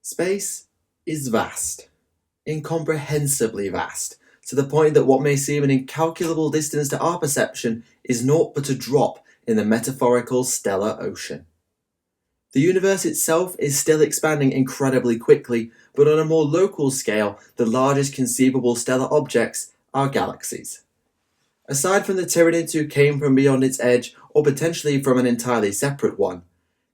Space is vast, incomprehensibly vast, to the point that what may seem an incalculable distance to our perception is naught but a drop in the metaphorical stellar ocean. The universe itself is still expanding incredibly quickly, but on a more local scale, the largest conceivable stellar objects are galaxies. Aside from the Tyranids who came from beyond its edge, or potentially from an entirely separate one,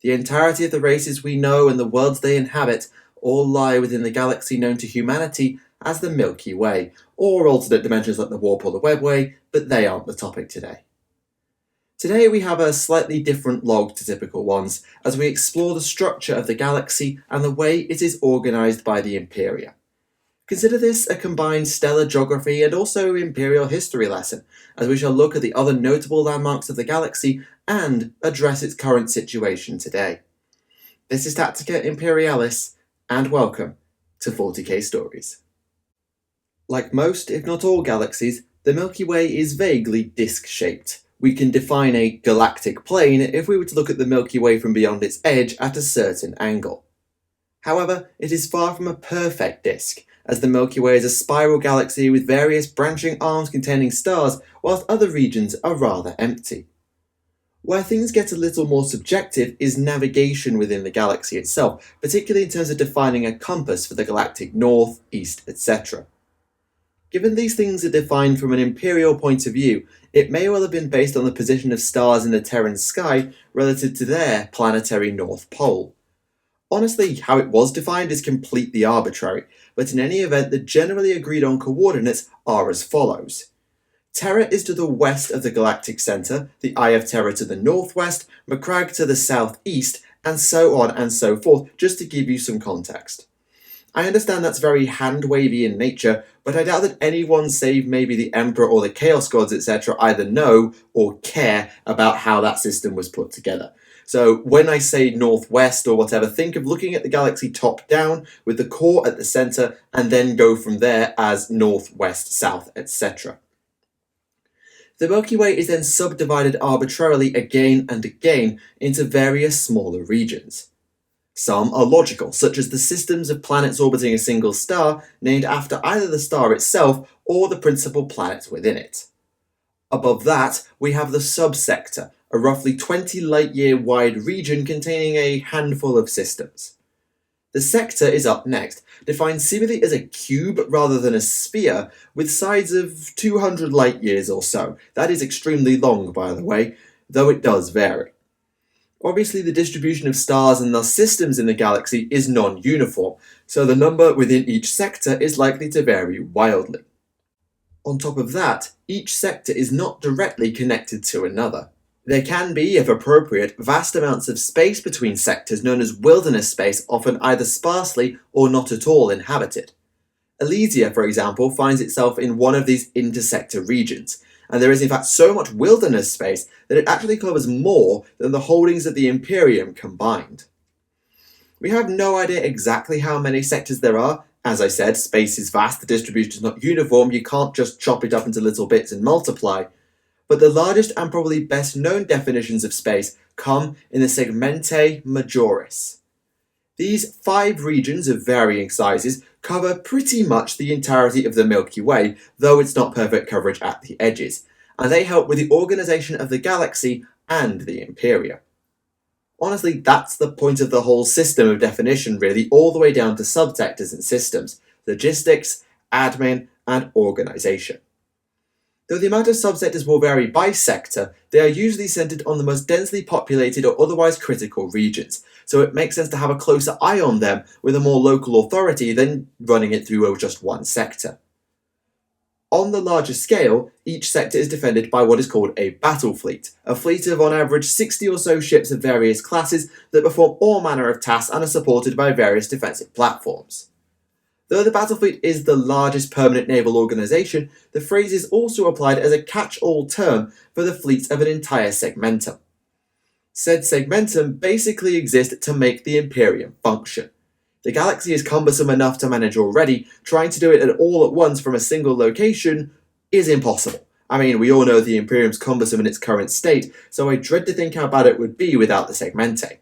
the entirety of the races we know and the worlds they inhabit all lie within the galaxy known to humanity as the Milky Way, or alternate dimensions like the Warp or the Webway, but they aren't the topic today. Today we have a slightly different log to typical ones, as we explore the structure of the galaxy and the way it is organised by the Imperia. Consider this a combined stellar geography and also imperial history lesson, as we shall look at the other notable landmarks of the galaxy and address its current situation today. This is Tactica Imperialis, and welcome to 40k Stories. Like most, if not all galaxies, the Milky Way is vaguely disc-shaped. We can define a galactic plane if we were to look at the Milky Way from beyond its edge at a certain angle. However, it is far from a perfect disk, as the Milky Way is a spiral galaxy with various branching arms containing stars, whilst other regions are rather empty. Where things get a little more subjective is navigation within the galaxy itself, particularly in terms of defining a compass for the galactic north, east, etc. Given these things are defined from an imperial point of view, it may well have been based on the position of stars in the Terran sky relative to their planetary north pole. Honestly, how it was defined is completely arbitrary, but in any event, the generally agreed on coordinates are as follows. Terra is to the west of the galactic centre, the Eye of Terra to the northwest, Macragge to the southeast, and so on and so forth, just to give you some context. I understand that's very hand-wavy in nature, but I doubt that anyone save maybe the Emperor or the Chaos Gods etc. either know or care about how that system was put together. So when I say northwest or whatever, think of looking at the galaxy top down with the core at the centre and then go from there as northwest, south, etc. The Milky Way is then subdivided arbitrarily again and again into various smaller regions. Some are logical, such as the systems of planets orbiting a single star named after either the star itself or the principal planet within it. Above that, we have the subsector, a roughly 20 light-year wide region containing a handful of systems. The sector is up next, defined seemingly as a cube rather than a sphere, with sides of 200 light-years or so. That is extremely long, by the way, though it does vary. Obviously, the distribution of stars and thus systems in the galaxy is non-uniform, so the number within each sector is likely to vary wildly. On top of that, each sector is not directly connected to another. There can be, if appropriate, vast amounts of space between sectors known as wilderness space, often either sparsely or not at all inhabited. Elysia, for example, finds itself in one of these intersector regions, and there is in fact so much wilderness space that it actually covers more than the holdings of the Imperium combined. We have no idea exactly how many sectors there are. As I said, space is vast, the distribution is not uniform, you can't just chop it up into little bits and multiply. But the largest and probably best known definitions of space come in the Segmentae Majoris. These 5 regions of varying sizes cover pretty much the entirety of the Milky Way, though it's not perfect coverage at the edges, and they help with the organisation of the galaxy and the Imperia. Honestly, that's the point of the whole system of definition really, all the way down to subsectors and systems, logistics, admin, and organisation. Though the amount of subsectors will vary by sector, they are usually centred on the most densely populated or otherwise critical regions, so it makes sense to have a closer eye on them with a more local authority than running it through just one sector. On the larger scale, each sector is defended by what is called a battle fleet, a fleet of on average 60 or so ships of various classes that perform all manner of tasks and are supported by various defensive platforms. Though the battle fleet is the largest permanent naval organisation, the phrase is also applied as a catch-all term for the fleet of an entire segmentum. Said segmentum basically exists to make the Imperium function. The galaxy is cumbersome enough to manage already, trying to do it all at once from a single location is impossible. I mean, we all know the Imperium's cumbersome in its current state, so I dread to think how bad it would be without the Segmentae.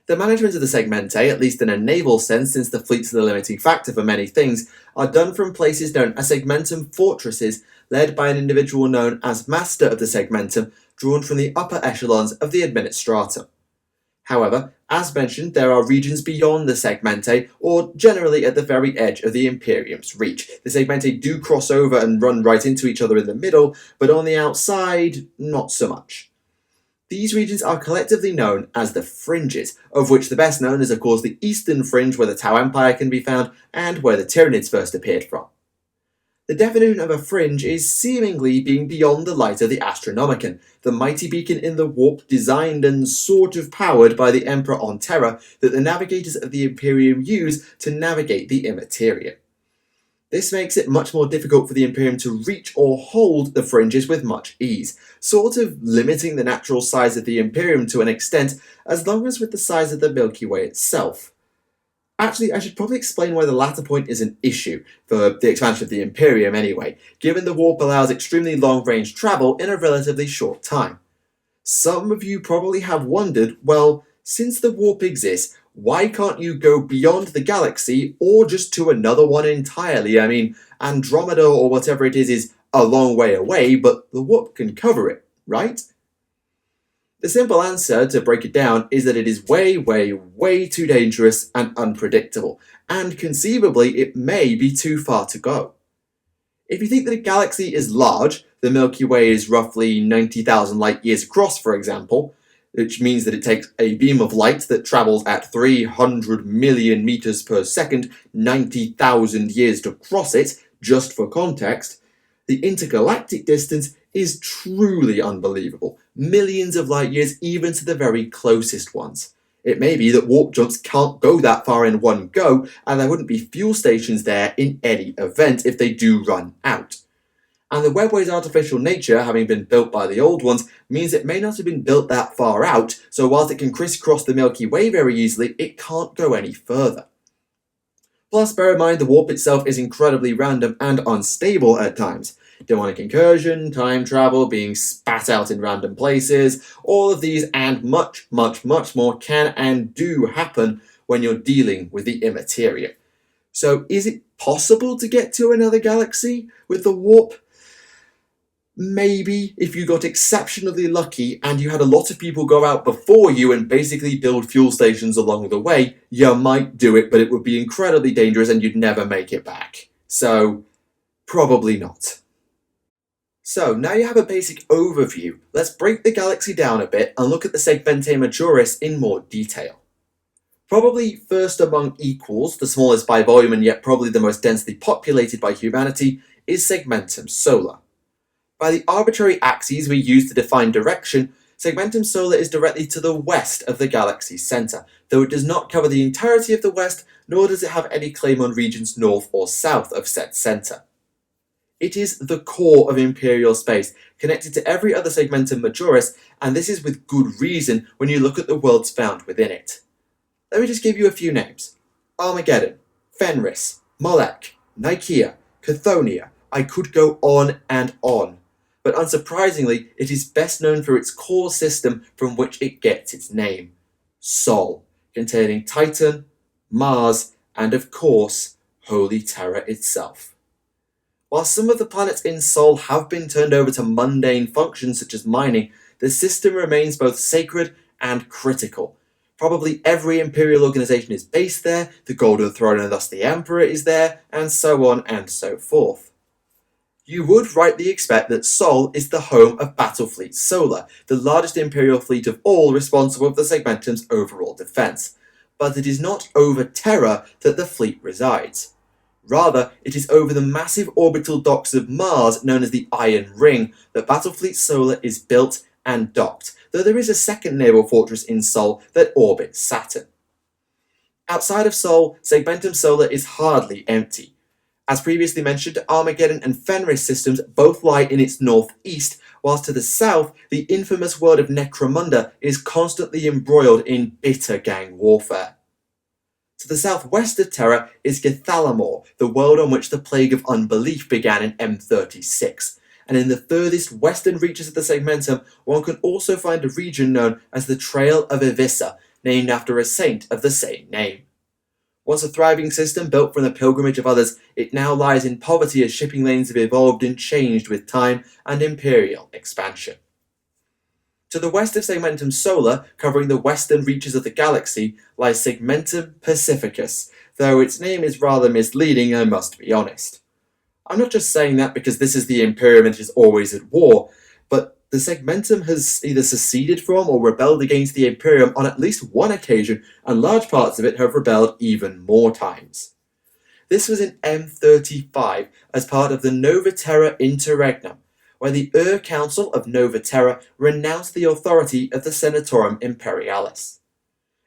The management of the Segmentae, at least in a naval sense since the fleets are the limiting factor for many things, are done from places known as segmentum fortresses, led by an individual known as Master of the Segmentum, drawn from the upper echelons of the administratum. However, as mentioned, there are regions beyond the Segmentae, or generally at the very edge of the Imperium's reach. The Segmentae do cross over and run right into each other in the middle, but on the outside, not so much. These regions are collectively known as the fringes, of which the best known is of course the eastern fringe where the Tau Empire can be found and where the Tyranids first appeared from. The definition of a fringe is seemingly being beyond the light of the Astronomicon, the mighty beacon in the warp designed and sort of powered by the Emperor on Terra that the navigators of the Imperium use to navigate the Immaterium. This makes it much more difficult for the Imperium to reach or hold the fringes with much ease, sort of limiting the natural size of the Imperium to an extent, as long as with the size of the Milky Way itself. Actually, I should probably explain why the latter point is an issue, for the expansion of the Imperium anyway, given the warp allows extremely long-range travel in a relatively short time. Some of you probably have wondered, well, since the warp exists, why can't you go beyond the galaxy or just to another one entirely? I mean, Andromeda or whatever it is a long way away, but the warp can cover it, right? The simple answer, to break it down, is that it is way, way, way too dangerous and unpredictable, and conceivably it may be too far to go. If you think that a galaxy is large, the Milky Way is roughly 90,000 light years across, for example, which means that it takes a beam of light that travels at 300 million meters per second, 90,000 years to cross it, just for context. The intergalactic distance is truly unbelievable, millions of light years even to the very closest ones. It may be that warp jumps can't go that far in one go, and there wouldn't be fuel stations there in any event if they do run out. And the webway's artificial nature, having been built by the old ones, means it may not have been built that far out, so whilst it can crisscross the Milky Way very easily, it can't go any further. Plus, bear in mind the warp itself is incredibly random and unstable at times. Demonic incursion, time travel, being spat out in random places, all of these and much, much, much more can and do happen when you're dealing with the Immaterium. So is it possible to get to another galaxy with the warp? Maybe if you got exceptionally lucky and you had a lot of people go out before you and basically build fuel stations along the way, you might do it, but it would be incredibly dangerous and you'd never make it back. So, probably not. So, now you have a basic overview, let's break the galaxy down a bit and look at the Segmentae Majoris in more detail. Probably first among equals, the smallest by volume and yet probably the most densely populated by humanity, is Segmentum Solar. By the arbitrary axes we use to define direction, Segmentum Solar is directly to the west of the galaxy's centre, though it does not cover the entirety of the west, nor does it have any claim on regions north or south of said centre. It is the core of imperial space, connected to every other Segmentum Majoris, and this is with good reason when you look at the worlds found within it. Let me just give you a few names. Armageddon, Fenris, Molech, Nicaea, Chthoniya. I could go on and on. But unsurprisingly, it is best known for its core system from which it gets its name, Sol, containing Titan, Mars, and of course, Holy Terra itself. While some of the planets in Sol have been turned over to mundane functions such as mining, the system remains both sacred and critical. Probably every imperial organization is based there, the Golden Throne and thus the Emperor is there, and so on and so forth. You would rightly expect that Sol is the home of Battlefleet Solar, the largest imperial fleet of all responsible for the Segmentum's overall defense. But it is not over Terra that the fleet resides. Rather, it is over the massive orbital docks of Mars known as the Iron Ring that Battlefleet Solar is built and docked, though there is a second naval fortress in Sol that orbits Saturn. Outside of Sol, Segmentum Solar is hardly empty. As previously mentioned, Armageddon and Fenris systems both lie in its northeast, whilst to the south, the infamous world of Necromunda is constantly embroiled in bitter gang warfare. To the southwest of Terra is Gethalamor, the world on which the Plague of Unbelief began in M36, and in the furthest western reaches of the Segmentum, one can also find a region known as the Trail of Evissa, named after a saint of the same name. Once a thriving system built from the pilgrimage of others, it now lies in poverty as shipping lanes have evolved and changed with time and imperial expansion. To the west of Segmentum Solar, covering the western reaches of the galaxy, lies Segmentum Pacificus, though its name is rather misleading, I must be honest. I'm not just saying that because this is the Imperium and it is always at war, but the Segmentum has either seceded from or rebelled against the Imperium on at least one occasion, and large parts of it have rebelled even more times. This was in M35 as part of the Nova Terra Interregnum, where the Council of Nova Terra renounced the authority of the Senatorum Imperialis.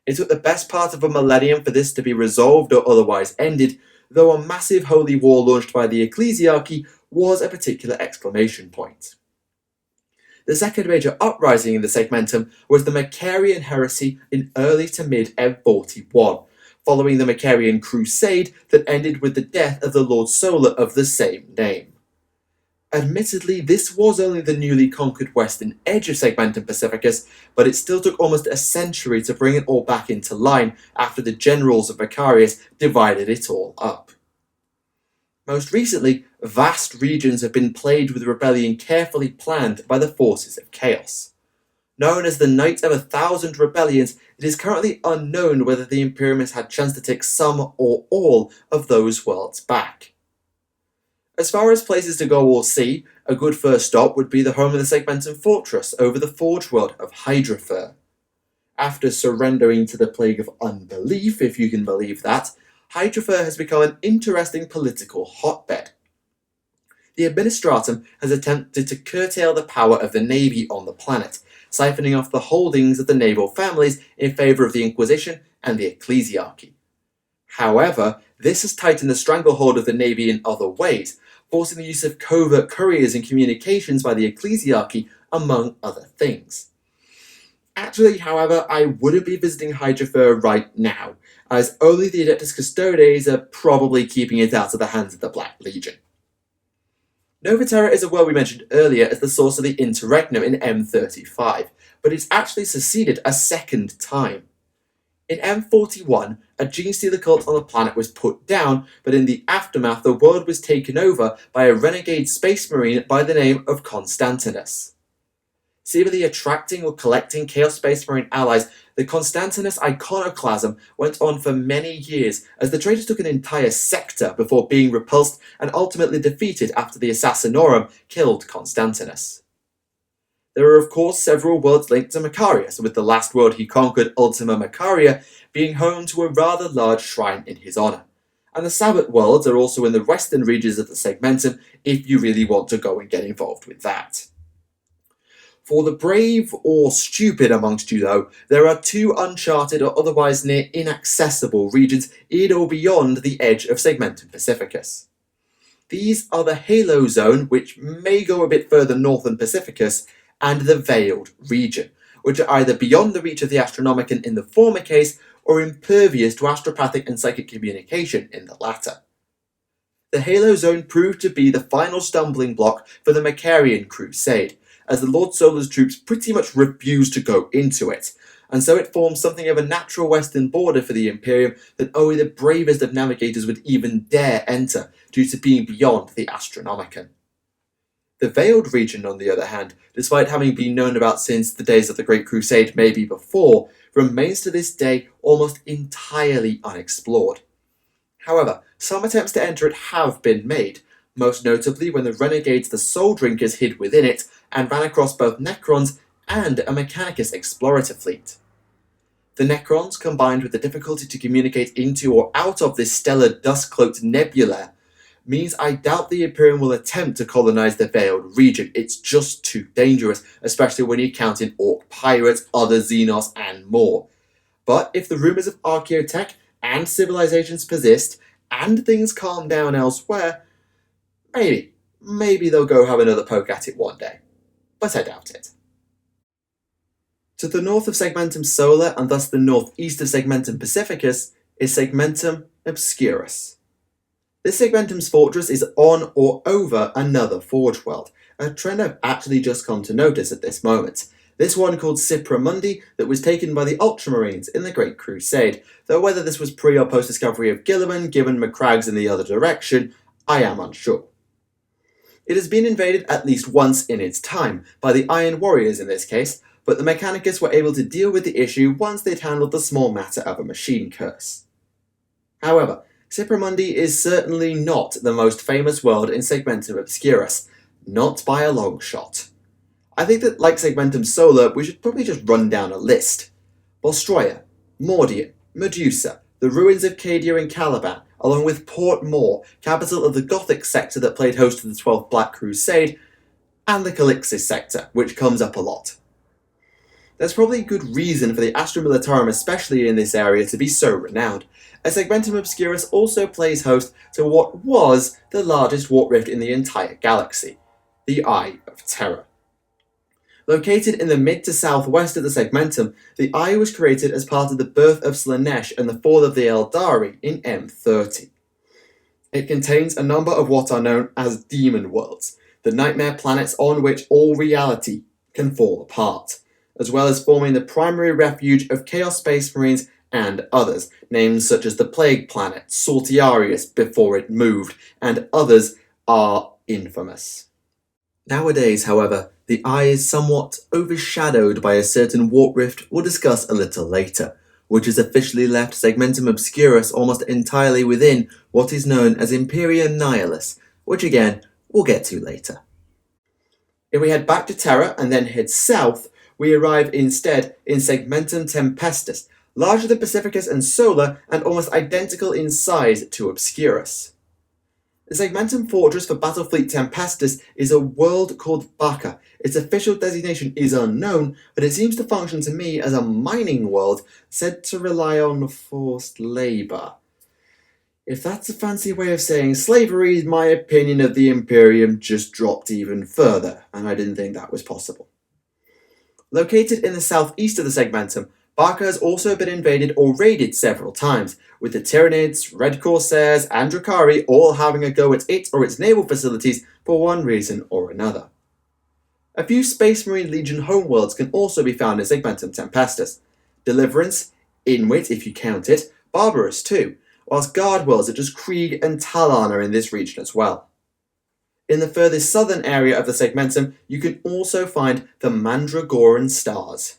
It took the best part of a millennium for this to be resolved or otherwise ended, though a massive holy war launched by the Ecclesiarchy was a particular exclamation point. The second major uprising in the Segmentum was the Macarian heresy in early to mid M41, following the Macarian Crusade that ended with the death of the Lord Solar of the same name. Admittedly, this was only the newly conquered western edge of Segmentum Pacificus, but it still took almost a century to bring it all back into line after the generals of Macarius divided it all up. Most recently, vast regions have been plagued with rebellion carefully planned by the forces of chaos. Known as the Night of 1,000 Rebellions, it is currently unknown whether the Imperium has had chance to take some or all of those worlds back. As far as places to go or see, a good first stop would be the home of the Segmentum Fortress over the Forge World of Hydrafer. After surrendering to the plague of unbelief, if you can believe that, Hydrafer has become an interesting political hotbed. The Administratum has attempted to curtail the power of the Navy on the planet, siphoning off the holdings of the naval families in favour of the Inquisition and the Ecclesiarchy. However, this has tightened the stranglehold of the Navy in other ways, forcing the use of covert couriers and communications by the Ecclesiarchy, among other things. Actually, however, I wouldn't be visiting Hydrafer right now, as only the Adeptus Custodes are probably keeping it out of the hands of the Black Legion. Nova Terra is a world we mentioned earlier as the source of the Interregnum in M35, but it's actually seceded a second time. In M41, a gene-stealer cult on the planet was put down, but in the aftermath the world was taken over by a renegade space marine by the name of Constantinus. Seemingly attracting or collecting Chaos Space Marine allies, the Constantinus iconoclasm went on for many years as the traitors took an entire sector before being repulsed and ultimately defeated after the Assassinorum killed Constantinus. There are of course several worlds linked to Macarius, with the last world he conquered, Ultima Macaria, being home to a rather large shrine in his honour. And the Sabbat worlds are also in the western regions of the Segmentum if you really want to go and get involved with that. For the brave or stupid amongst you though, there are two uncharted or otherwise near inaccessible regions in or beyond the edge of Segmentum Pacificus. These are the Halo Zone, which may go a bit further north than Pacificus, and the Veiled region, which are either beyond the reach of the Astronomicon in the former case, or impervious to astropathic and psychic communication in the latter. The Halo Zone proved to be the final stumbling block for the Macarian Crusade, as the Lord Solar's troops pretty much refused to go into it, and so it formed something of a natural western border for the Imperium that only the bravest of navigators would even dare enter due to being beyond the Astronomicon. The Veiled region, on the other hand, despite having been known about since the days of the Great Crusade, maybe before, remains to this day almost entirely unexplored. However, some attempts to enter it have been made, most notably when the renegades the Soul Drinkers hid within it and ran across both Necrons and a Mechanicus explorator fleet. The Necrons, combined with the difficulty to communicate into or out of this stellar dust-cloaked nebula, means I doubt the Imperium will attempt to colonize the Veiled region. It's just too dangerous, especially when you count in Orc pirates, other Xenos, and more. But if the rumours of archaeotech and civilizations persist, and things calm down elsewhere, maybe they'll go have another poke at it one day. But I doubt it. To the north of Segmentum Solar, and thus the northeast of Segmentum Pacificus, is Segmentum Obscurus. This Segmentum's fortress is on or over another Forge world, a trend I've actually just come to notice at this moment. This one called Cypra Mundi that was taken by the Ultramarines in the Great Crusade, though whether this was pre or post discovery of Gilliman, given McCragg's in the other direction, I am unsure. It has been invaded at least once in its time, by the Iron Warriors in this case, but the Mechanicus were able to deal with the issue once they'd handled the small matter of a machine curse. However, Cypra Mundi is certainly not the most famous world in Segmentum Obscurus, not by a long shot. I think that, like Segmentum Solar, we should probably just run down a list. Bostroia, Mordian, Medusa, the ruins of Cadia and Caliban, along with Port Moor, capital of the Gothic sector that played host to the 12th Black Crusade, and the Calixis sector, which comes up a lot. There's probably good reason for the Astra Militarum, especially in this area, to be so renowned, as Segmentum Obscurus also plays host to what was the largest warp rift in the entire galaxy, the Eye of Terror. Located in the mid to southwest of the Segmentum, the Eye was created as part of the birth of Slanesh and the fall of the Eldari in M30. It contains a number of what are known as demon worlds, the nightmare planets on which all reality can fall apart, as well as forming the primary refuge of Chaos Space Marines and others, names such as the Plague Planet, Saltiarius before it moved, and others are infamous. Nowadays, however, the Eye is somewhat overshadowed by a certain warp rift we'll discuss a little later, which has officially left Segmentum Obscurus almost entirely within what is known as Imperium Nihilis, which again, we'll get to later. If we head back to Terra and then head south, we arrive instead in Segmentum Tempestus, larger than Pacificus and Solar and almost identical in size to Obscurus. The Segmentum fortress for Battlefleet Tempestus is a world called Bacca. Its official designation is unknown, but it seems to function to me as a mining world said to rely on forced labour. If that's a fancy way of saying slavery, my opinion of the Imperium just dropped even further, and I didn't think that was possible. Located in the southeast of the Segmentum, Bacca has also been invaded or raided several times, with the Tyranids, Red Corsairs, and Drukhari all having a go at it or its naval facilities for one reason or another. A few Space Marine Legion homeworlds can also be found in Segmentum Tempestus. Deliverance, Inwit if you count it, Barbarous too, whilst guard worlds such as Krieg and Talon are in this region as well. In the furthest southern area of the Segmentum, you can also find the Mandragoran Stars.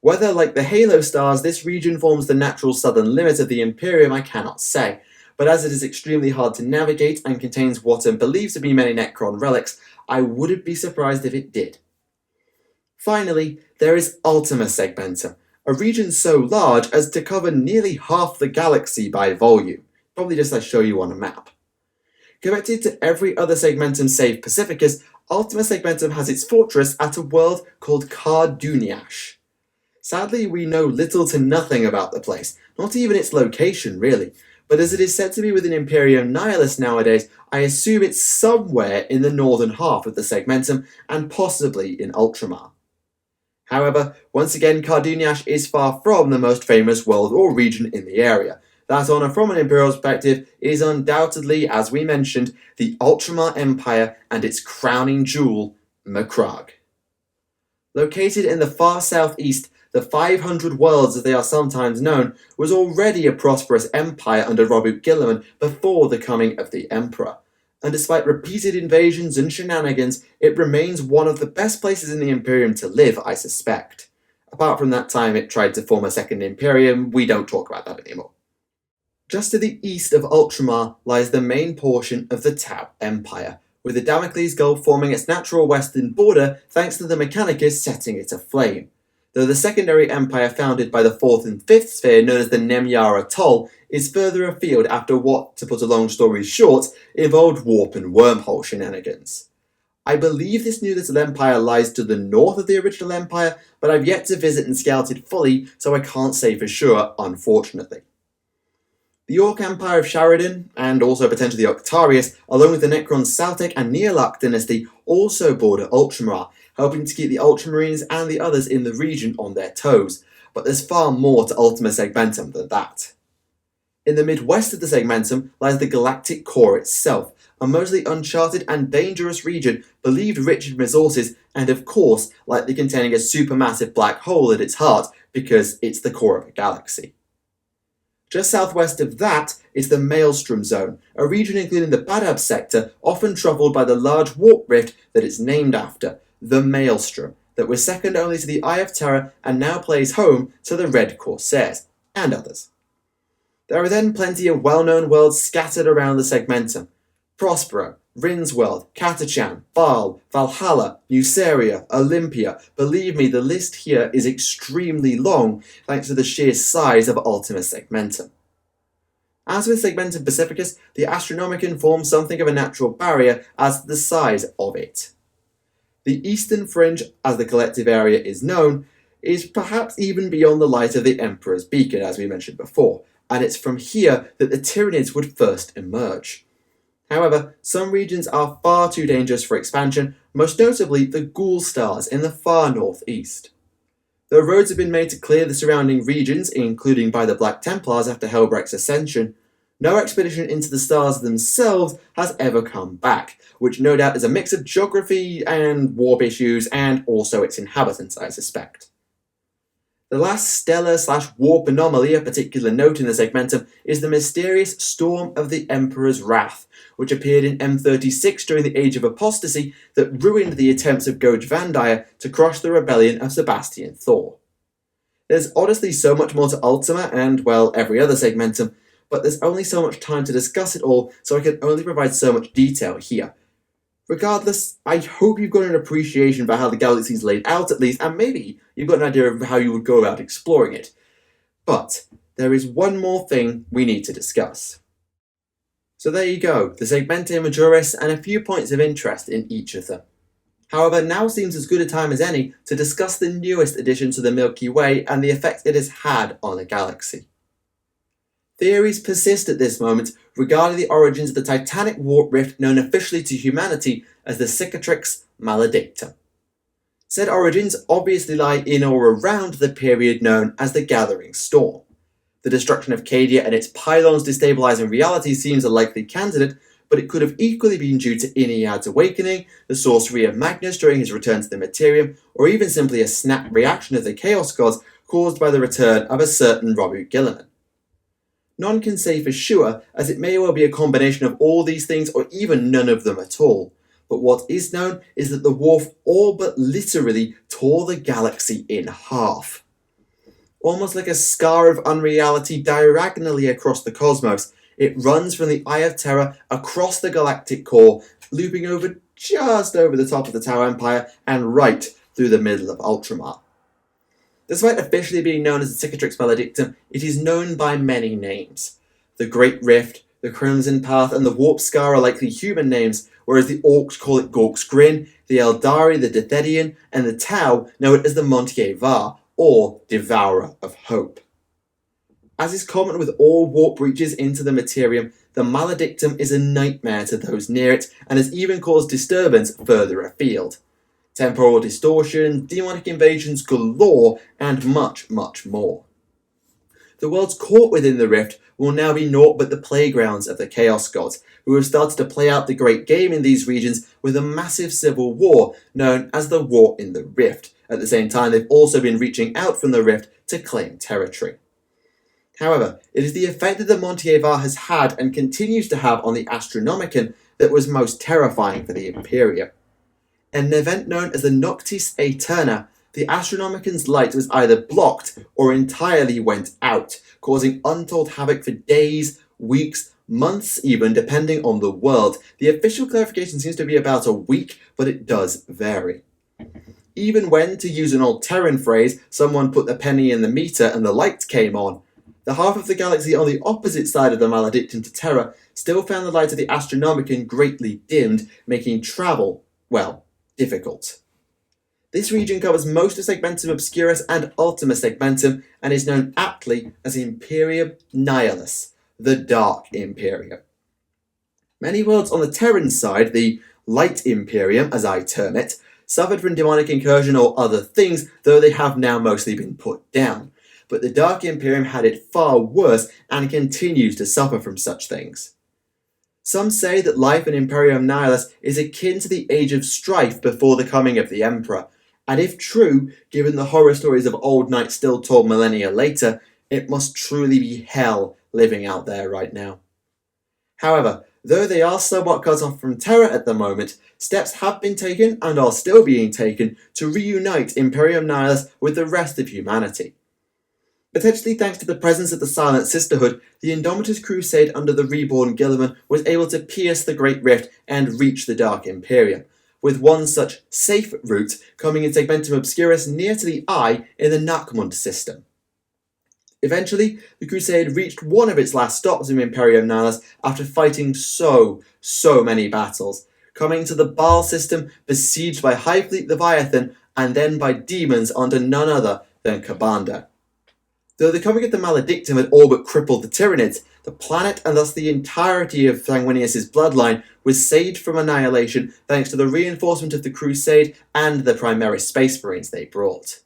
Whether, like the Halo Stars, this region forms the natural southern limit of the Imperium, I cannot say, but as it is extremely hard to navigate and contains what are believed to be many Necron relics, I wouldn't be surprised if it did. Finally, there is Ultima Segmentum, a region so large as to cover nearly half the galaxy by volume, probably just as I show you on a map. Connected to every other Segmentum save Pacificus, Ultima Segmentum has its fortress at a world called Carduniash. Sadly, we know little to nothing about the place, not even its location really, but as it is said to be within Imperium Nihilis nowadays, I assume it's somewhere in the northern half of the Segmentum and possibly in Ultramar. However, once again, Carduniash is far from the most famous world or region in the area. That honour from an Imperial perspective is undoubtedly, as we mentioned, the Ultramar Empire and its crowning jewel, Macragge. Located in the far southeast, the 500 Worlds, as they are sometimes known, was already a prosperous empire under Robert Gilliman before the coming of the Emperor, and despite repeated invasions and shenanigans, it remains one of the best places in the Imperium to live, I suspect. Apart from that time it tried to form a second Imperium, we don't talk about that anymore. Just to the east of Ultramar lies the main portion of the Tau Empire, with the Damocles Gulf forming its natural western border thanks to the Mechanicus setting it aflame. Though the secondary empire founded by the 4th and 5th sphere, known as the Nemyar Atoll, is further afield after what, to put a long story short, involved warp and wormhole shenanigans. I believe this new little empire lies to the north of the original empire, but I've yet to visit and scout it fully, so I can't say for sure, unfortunately. The Orc Empire of Sharidan, and also potentially Octarius, along with the Necron Saltec and Neolach dynasty, also border Ultramar, helping to keep the Ultramarines and the others in the region on their toes, but there's far more to Ultima Segmentum than that. In the midwest of the Segmentum lies the galactic core itself, a mostly uncharted and dangerous region believed rich in resources and of course likely containing a supermassive black hole at its heart because it's the core of a galaxy. Just southwest of that is the Maelstrom Zone, a region including the Badab sector often troubled by the large warp rift that it's named after, the Maelstrom, that was second only to the Eye of Terror and now plays home to the Red Corsairs, and others. There are then plenty of well-known worlds scattered around the Segmentum. Prospero, Rin's world, Catachan, Baal, Valhalla, Nuceria, Olympia. Believe me, the list here is extremely long thanks to the sheer size of Ultima Segmentum. As with Segmentum Pacificus, the Astronomicon forms something of a natural barrier as to the size of it. The eastern fringe, as the collective area is known, is perhaps even beyond the light of the Emperor's Beacon, as we mentioned before, and it's from here that the Tyranids would first emerge. However, some regions are far too dangerous for expansion, most notably the Ghoul Stars in the far northeast. Though roads have been made to clear the surrounding regions, including by the Black Templars after Helbrecht's ascension, no expedition into the stars themselves has ever come back, which no doubt is a mix of geography and warp issues and also its inhabitants, I suspect. The last stellar/warp anomaly of particular note in the Segmentum is the mysterious Storm of the Emperor's Wrath, which appeared in M36 during the Age of Apostasy that ruined the attempts of Goj Vandir to crush the rebellion of Sebastian Thor. There's honestly so much more to Ultima and, well, every other Segmentum, but there's only so much time to discuss it all, so I can only provide so much detail here. Regardless, I hope you've got an appreciation for how the galaxy is laid out at least, and maybe you've got an idea of how you would go about exploring it. But there is one more thing we need to discuss. So there you go, the Segmentae Majoris and a few points of interest in each of them. However, now seems as good a time as any to discuss the newest addition to the Milky Way and the effect it has had on the galaxy. Theories persist at this moment regarding the origins of the titanic warp rift known officially to humanity as the Cicatrix Maledictum. Said origins obviously lie in or around the period known as the Gathering Storm. The destruction of Cadia and its pylons destabilizing reality seems a likely candidate, but it could have equally been due to Iniad's awakening, the sorcery of Magnus during his return to the Imperium, or even simply a snap reaction of the Chaos Gods caused by the return of a certain Robu Guilliman. None can say for sure, as it may well be a combination of all these things or even none of them at all. But what is known is that the Wharf all but literally tore the galaxy in half. Almost like a scar of unreality diagonally across the cosmos, it runs from the Eye of Terror across the galactic core, looping over just over the top of the Tau Empire and right through the middle of Ultramar. Despite officially being known as the Cicatrix Maledictum, it is known by many names. The Great Rift, the Crimson Path, and the Warp Scar are likely human names, whereas the Orcs call it Gork's Grin, the Eldari the Dethedian, and the Tau know it as the Montier Var, or Devourer of Hope. As is common with all warp breaches into the Materium, the Maledictum is a nightmare to those near it, and has even caused disturbance further afield. Temporal distortion, demonic invasions galore, and much, much more. The worlds caught within the rift will now be naught but the playgrounds of the Chaos Gods, who have started to play out the great game in these regions with a massive civil war known as the War in the Rift. At the same time, they've also been reaching out from the rift to claim territory. However, it is the effect that the Montier Var has had and continues to have on the Astronomicon that was most terrifying for the Imperium. In an event known as the Noctis Aeterna, the Astronomicon's light was either blocked or entirely went out, causing untold havoc for days, weeks, months even, depending on the world. The official clarification seems to be about a week, but it does vary. Even when, to use an old Terran phrase, someone put the penny in the meter and the light came on, the half of the galaxy on the opposite side of the Maledictum to Terra still found the light of the Astronomicon greatly dimmed, making travel, well, difficult. This region covers most of Segmentum Obscurus and Ultima Segmentum and is known aptly as Imperium Nihilus, the Dark Imperium. Many worlds on the Terran side, the Light Imperium as I term it, suffered from demonic incursion or other things, though they have now mostly been put down. But the Dark Imperium had it far worse and continues to suffer from such things. Some say that life in Imperium Nihilus is akin to the age of strife before the coming of the Emperor, and if true, given the horror stories of old knights still told millennia later, it must truly be hell living out there right now. However, though they are somewhat cut off from terror at the moment, steps have been taken and are still being taken to reunite Imperium Nihilus with the rest of humanity. Potentially thanks to the presence of the Silent Sisterhood, the Indomitus Crusade under the reborn Guilliman was able to pierce the Great Rift and reach the Dark Imperium, with one such safe route coming in Segmentum Obscurus near to the Eye in the Nachmund system. Eventually, the Crusade reached one of its last stops in Imperium Nihilus after fighting so many battles, coming to the Baal system besieged by High Fleet Leviathan and then by demons under none other than Kabanda. Though the coming of the Maledictum had all but crippled the Tyranids, the planet and thus the entirety of Sanguinius' bloodline was saved from annihilation thanks to the reinforcement of the Crusade and the Primaris Space Marines they brought.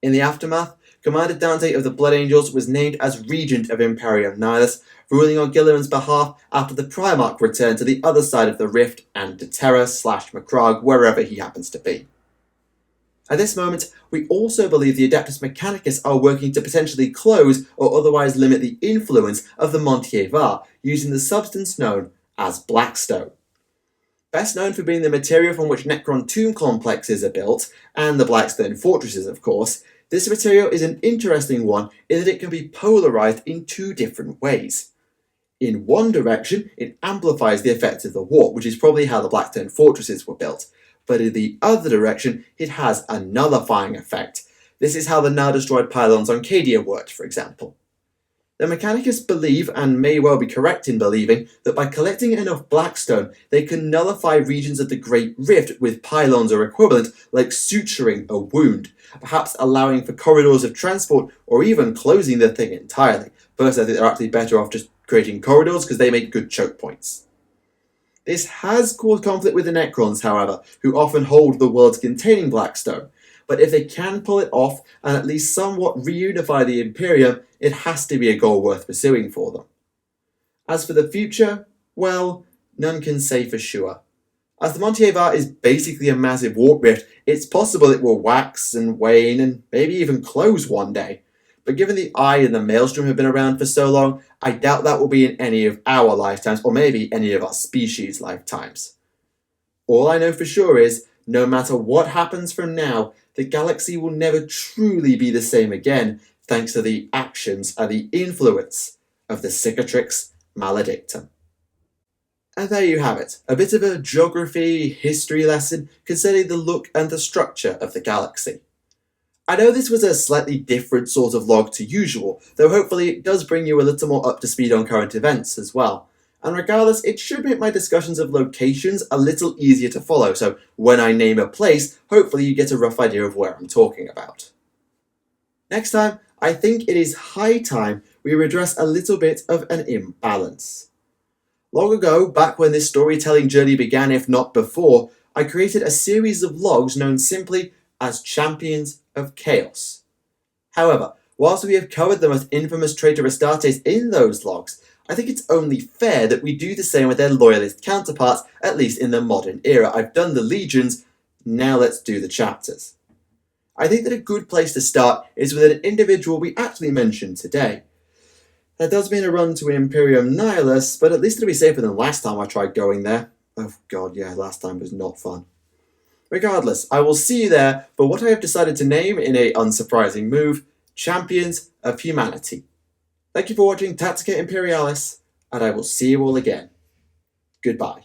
In the aftermath, Commander Dante of the Blood Angels was named as Regent of Imperium Nihilus, ruling on Guilliman's behalf after the Primarch returned to the other side of the Rift and to Terra/Macragge, wherever he happens to be. At this moment, we also believe the Adeptus Mechanicus are working to potentially close or otherwise limit the influence of the Montier Var using the substance known as Blackstone. Best known for being the material from which Necron tomb complexes are built, and the Blackstone fortresses of course, this material is an interesting one in that it can be polarized in two different ways. In one direction, it amplifies the effect of the warp, which is probably how the Blackstone fortresses were built, but in the other direction, it has a nullifying effect. This is how the now-destroyed pylons on Cadia worked, for example. The Mechanicus believe, and may well be correct in believing, that by collecting enough Blackstone, they can nullify regions of the Great Rift with pylons or equivalent, like suturing a wound, perhaps allowing for corridors of transport, or even closing the thing entirely. Personally, I think they're actually better off just creating corridors, because they make good choke points. This has caused conflict with the Necrons, however, who often hold the worlds containing Blackstone, but if they can pull it off and at least somewhat reunify the Imperium, it has to be a goal worth pursuing for them. As for the future, well, none can say for sure. As the Montier Var is basically a massive warp rift, it's possible it will wax and wane and maybe even close one day. But given the Eye and the Maelstrom have been around for so long, I doubt that will be in any of our lifetimes, or maybe any of our species' lifetimes. All I know for sure is, no matter what happens from now, the galaxy will never truly be the same again, thanks to the actions and the influence of the Cicatrix Maledictum. And there you have it, a bit of a geography, history lesson concerning the look and the structure of the galaxy. I know this was a slightly different sort of log to usual, though hopefully it does bring you a little more up to speed on current events as well. And regardless, it should make my discussions of locations a little easier to follow, so when I name a place, hopefully you get a rough idea of where I'm talking about. Next time, I think it is high time we redress a little bit of an imbalance. Long ago, back when this storytelling journey began if not before, I created a series of logs known simply as Champions of Chaos. However, whilst we have covered the most infamous traitor Astartes in those logs, I think it's only fair that we do the same with their loyalist counterparts, at least in the modern era. I've done the legions, now let's do the chapters. I think that a good place to start is with an individual we actually mentioned today. That does mean a run to Imperium Nihilus, but at least it'll be safer than last time I tried going there. Oh god, yeah, last time was not fun. Regardless, I will see you there for what I have decided to name, in a unsurprising move, Champions of Humanity. Thank you for watching Tactica Imperialis, and I will see you all again. Goodbye.